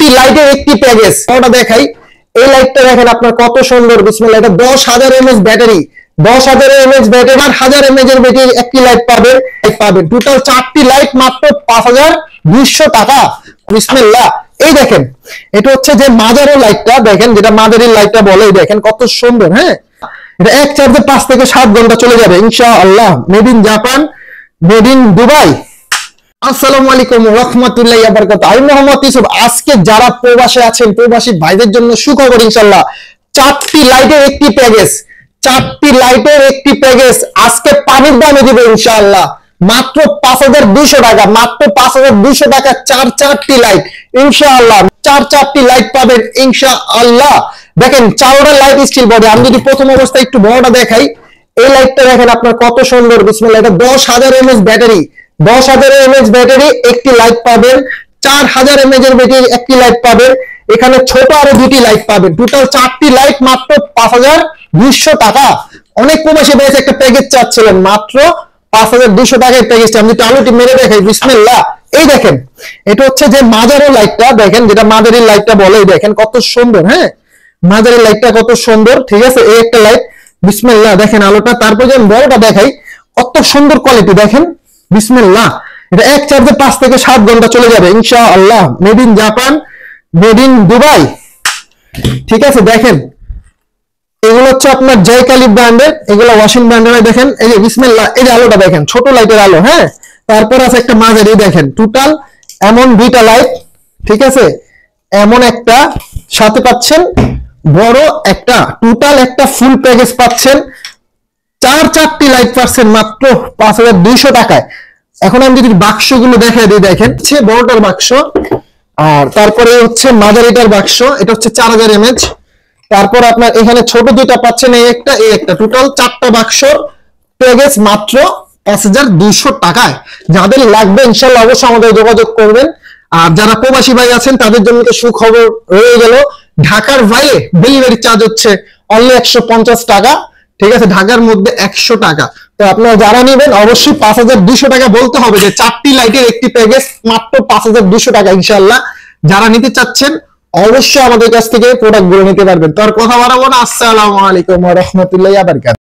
চারটি লাইটের একটি প্যাকেজ ওটা দেখাই। এই লাইটটা দেখেন আপনার কত সুন্দর, বিসমিল্লাহ। এটা 10,000 mAh battery, 10,000 mAh battery, 1000 mAh এর ব্যাটারি একটি লাইট পাবেন। টোটাল চারটি লাইট মাত্র 5200 টাকা। বিসমিল্লাহ। এই দেখেন এটা হচ্ছে যে মাজারো লাইটটা দেখেন, যেটা মাদারি লাইটটা বলে, দেখেন কত সুন্দর। হ্যাঁ, এটা এক চার্জে 5 থেকে 7 ঘন্টা চলে যাবে ইনশাআল্লাহ। Made in Japan, made in Dubai. আসসালামু আলাইকুম রাহমাতুল্লাহি ওয়া বারাকাতুহু। আমি মোহাম্মদ ইউসুফ। আজকে যারা প্রবাসে আছেন, প্রবাসী ভাইদের জন্য সুখবর ইনশাআল্লাহ। চারটি লাইটের একটি প্যাকেজ, চারটি লাইটের একটি প্যাকেজ আজকে পানির দামে দিবে ইনশাআল্লাহ। মাত্র 5200 টাকা, মাত্র 5200 টাকা চারটি লাইট ইনশাআল্লাহ। চারটি লাইট পাবেন ইনশাআল্লাহ। দেখেন চারটা লাইট স্টিল বডি। আমি যদি প্রথম অবস্থায় একটু বড়টা দেখাই, এই লাইটটা দেখেন আপনার কত সুন্দর, বিসমিল্লাহ। এটা 10,000 mAh ব্যাটারি, 10,000 mAh ব্যাটারি একটি লাইট পাবেন। 4000 mAh এর ব্যাটারি একটি লাইট পাবেন। এখানে ছোট আরো দুটি লাইট পাবেন। টোটাল চারটি লাইট মাত্র 5200 টাকা। অনেক প্রবাসী ভাই একটা প্যাকেজ চাচ্ছিলেন, মাত্র 5200 টাকায় প্যাকেজটা আমি একটু আলোটি মেরে দেখাই। বিসমিল্লাহ। এই দেখেন এটা হচ্ছে যে মাজারো লাইটটা দেখেন, যেটা মাদারি লাইটটা বলে, দেখেন কত সুন্দর। হ্যাঁ, মাদারি লাইটটা কত সুন্দর, ঠিক আছে। এই একটা লাইট, বিসমিল্লাহ। দেখেন আলোটা। তারপর যে বড়টা দেখাই, কত সুন্দর কোয়ালিটি দেখেন, বিসমিল্লাহ। এটা এক চার্জে 5 থেকে 7 ঘন্টা চলে যাবে ইনশাআল্লাহ। Made in Japan, made in Dubai, ঠিক আছে। দেখেন এগুলো হচ্ছে আপনার জয়কালী ব্র্যান্ডের, এগুলো ওয়াশিং ব্র্যান্ডের। দেখেন এই যে বিসমিল্লাহ, এই যে আলোটা দেখেন, ছোট লাইটের আলো। হ্যাঁ, তারপর আছে একটা মাঝারি, দেখেন টোটাল এমন দুইটা লাইট, ঠিক আছে। এমন একটা সাথে পাচ্ছেন বড় একটা, টোটাল একটা ফুল প্যাকেজ পাচ্ছেন। চারটি লাইট পাচ্ছেন মাত্র 5200 টাকায়। এখন আমি যদি বাক্সগুলো দেখাই দিই, দেখেন হচ্ছে বড়টার বাক্স, আর তারপরে হচ্ছে মাঝারিটার বাক্স, এটা হচ্ছে 4000 mAh। তারপর আপনার এখানে ছোট দুইটা পাচ্ছেন, এই একটা, টোটাল 4টা বাক্স প্যাকেজ মাত্র 5200 টাকায়। যাদের লাগবে ইনশাআল্লাহ অবশ্যই আমাদের যোগাযোগ করবেন। আর যারা প্রবাসী ভাই আছেন তাদের জন্য তো সুখবর রয়ে গেল। ঢাকার বাইরে ডেলিভারি চার্জ হচ্ছে অনলি 150 টাকা, ঠিক আছে। ঢাকার মধ্যে 100 টাকা। তো আপনারা যারা নেবেন অবশ্যই 5200 টাকা বলতে হবে, যে চারটি লাইটের একটি প্যাকেজ মাত্র 5200 টাকা ইনশাআল্লাহ। যারা নিতে চাচ্ছেন অবশ্যই আমাদের কাছ থেকে প্রোডাক্ট গুলো নিতে পারবেন। তো আর কথা বাড়াবো না। আসসালামু আলাইকুম ওয়া রাহমাতুল্লাহি ওয়া বারাকাতুহু।